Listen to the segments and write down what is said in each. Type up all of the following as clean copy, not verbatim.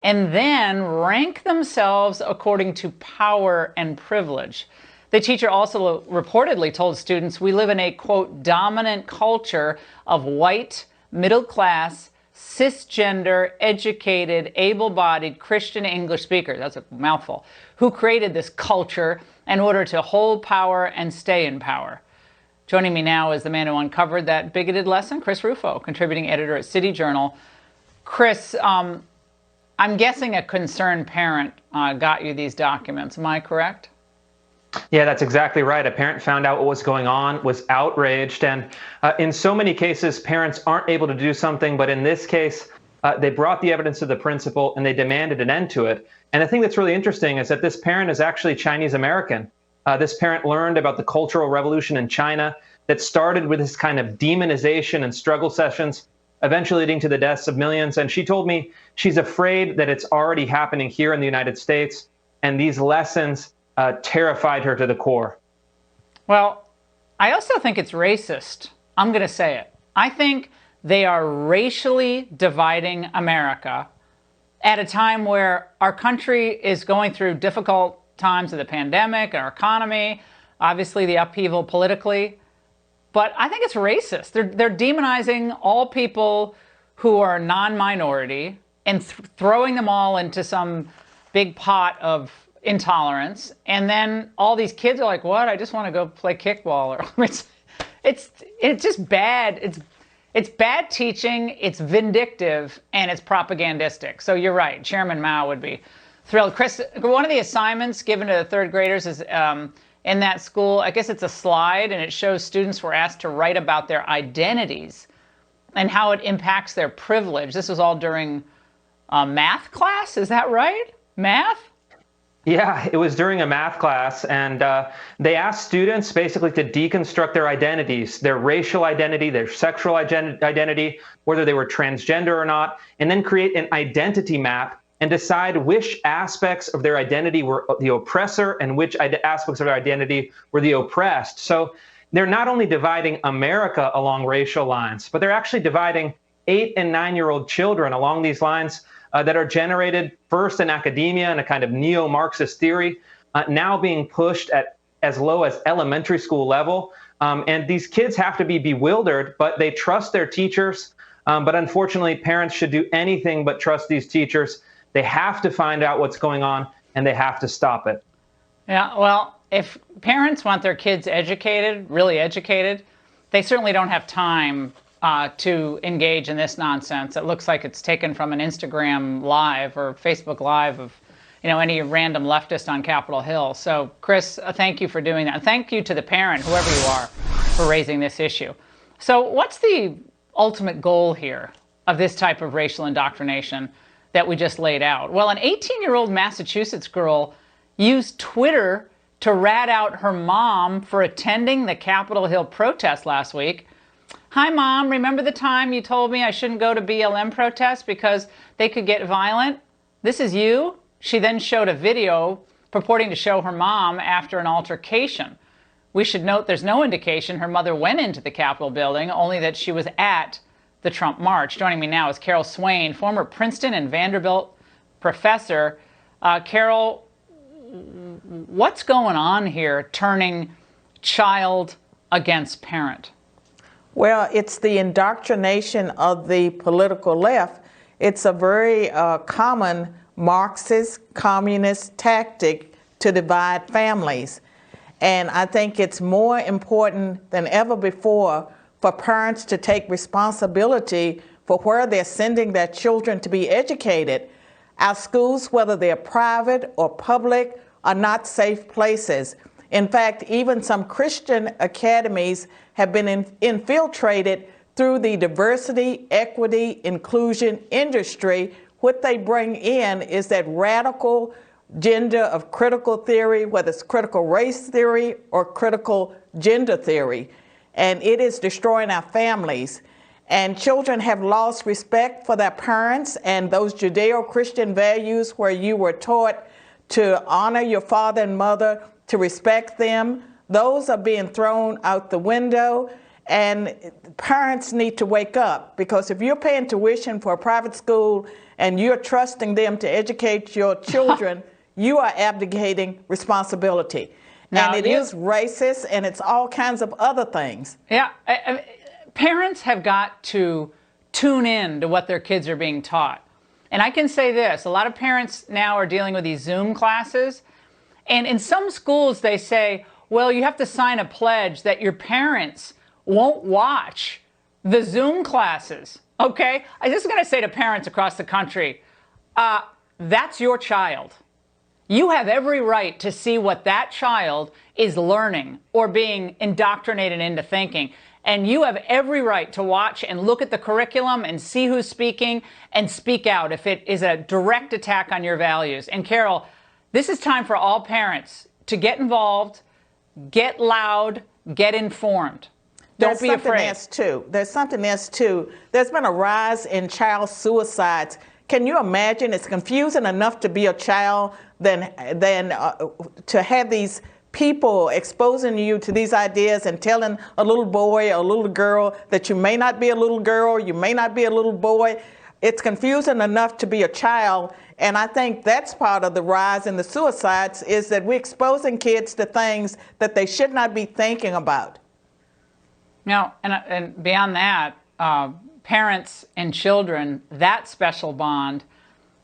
and then rank themselves according to power and privilege. The teacher also reportedly told students, "We live in a, quote, dominant culture of white, middle class, cisgender, educated, able-bodied Christian English speakers," that's a mouthful, "who created this culture in order to hold power and stay in power." Joining me now is the man who uncovered that bigoted lesson, Chris Rufo, contributing editor at City Journal. Chris, I'm guessing a concerned parent got you these documents. Am I correct? Yeah, that's exactly right. A parent found out what was going on, was outraged, and in so many cases, parents aren't able to do something, but in this case, they brought the evidence to the principal and they demanded an end to it. And the thing that's really interesting is that this parent is actually Chinese American. This parent learned about the Cultural Revolution in China that started with this kind of demonization and struggle sessions, eventually leading to the deaths of millions. And she told me she's afraid that it's already happening here in the United States, and these lessons terrified her to the core. Well, I also think it's racist. I'm going to say it. I think they are racially dividing America at a time where our country is going through difficult times of the pandemic, our economy, obviously the upheaval politically. But I think it's racist. They're demonizing all people who are non-minority and throwing them all into some big pot of intolerance. And then all these kids are like, what? I just want to go play kickball. Or it's just bad. It's bad teaching, it's vindictive, and it's propagandistic. So you're right. Chairman Mao would be thrilled. Chris, one of the assignments given to the third graders is in that school, I guess it's a slide, and it shows students were asked to write about their identities and how it impacts their privilege. This was all during math class, is that right? Math? Yeah, it was during a math class, and they asked students basically to deconstruct their identities, their racial identity, their sexual identity, whether they were transgender or not, and then create an identity map and decide which aspects of their identity were the oppressor and which aspects of their identity were the oppressed. So they're not only dividing America along racial lines, but they're actually dividing 8- and 9-year-old children along these lines that are generated first in academia and a kind of neo-Marxist theory, now being pushed at as low as elementary school level. And these kids have to be bewildered, but they trust their teachers. But unfortunately, parents should do anything but trust these teachers. They have to find out what's going on, and they have to stop it. Yeah, well, if parents want their kids educated, really educated, they certainly don't have time to engage in this nonsense. It looks like it's taken from an Instagram Live or Facebook Live of, any random leftist on Capitol Hill. So, Chris, thank you for doing that. And thank you to the parent, whoever you are, for raising this issue. So what's the ultimate goal here of this type of racial indoctrination that we just laid out? Well, an 18-year-old Massachusetts girl used Twitter to rat out her mom for attending the Capitol Hill protest last week. "Hi, Mom, remember the time you told me I shouldn't go to BLM protests because they could get violent? This is you?" She then showed a video purporting to show her mom after an altercation. We should note there's no indication her mother went into the Capitol building, only that she was at the Trump march. Joining me now is Carol Swain, former Princeton and Vanderbilt professor. Carol, what's going on here turning child against parent? Well, it's the indoctrination of the political left. It's a very common Marxist, communist tactic to divide families. And I think it's more important than ever before for parents to take responsibility for where they're sending their children to be educated. Our schools, whether they're private or public, are not safe places. In fact, even some Christian academies have been infiltrated through the diversity, equity, inclusion industry. What they bring in is that radical gender of critical theory, whether it's critical race theory or critical gender theory. And it is destroying our families. And children have lost respect for their parents and those Judeo-Christian values where you were taught to honor your father and mother, to respect them. Those are being thrown out the window. And parents need to wake up, because if you're paying tuition for a private school and you're trusting them to educate your children, you are abdicating responsibility. Now, and it is racist, and it's all kinds of other things. Yeah, parents have got to tune in to what their kids are being taught. And I can say this, a lot of parents now are dealing with these Zoom classes, and in some schools they say, well, you have to sign a pledge that your parents won't watch the Zoom classes, okay? I'm just gonna say to parents across the country, that's your child. You have every right to see what that child is learning or being indoctrinated into thinking. And you have every right to watch and look at the curriculum and see who's speaking and speak out if it is a direct attack on your values. And Carol, this is time for all parents to get involved, get loud, get informed. Don't be afraid. There's something else too. There's been a rise in child suicides. Can you imagine? It's confusing enough to be a child than to have these people exposing you to these ideas and telling a little boy or a little girl that you may not be a little girl, you may not be a little boy. It's confusing enough to be a child, and I think that's part of the rise in the suicides, is that we're exposing kids to things that they should not be thinking about. Now, and beyond that, parents and children, that special bond,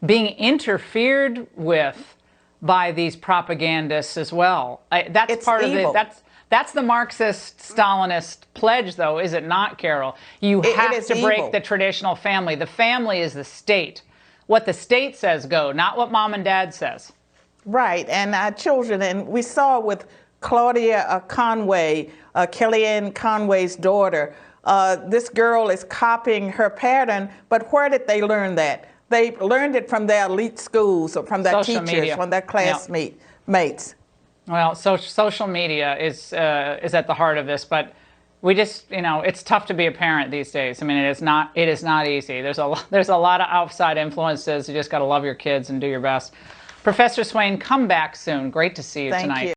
being interfered with by these propagandists as well. That's part evil. of it. That's the Marxist-Stalinist pledge, though, is it not, Carol? You have to break the traditional family. The family is the state. What the state says go, not what mom and dad says. Right, and our children, and we saw with Claudia Conway, Kellyanne Conway's daughter, this girl is copying her pattern, but where did they learn that? They learned it from their elite schools or from their teachers, from their classmates. Well, social media is at the heart of this, but we just, it's tough to be a parent these days. I mean, it is not easy. There's a lot of outside influences. You just got to love your kids and do your best. Professor Swain, come back soon. Great to see you tonight. Thank you.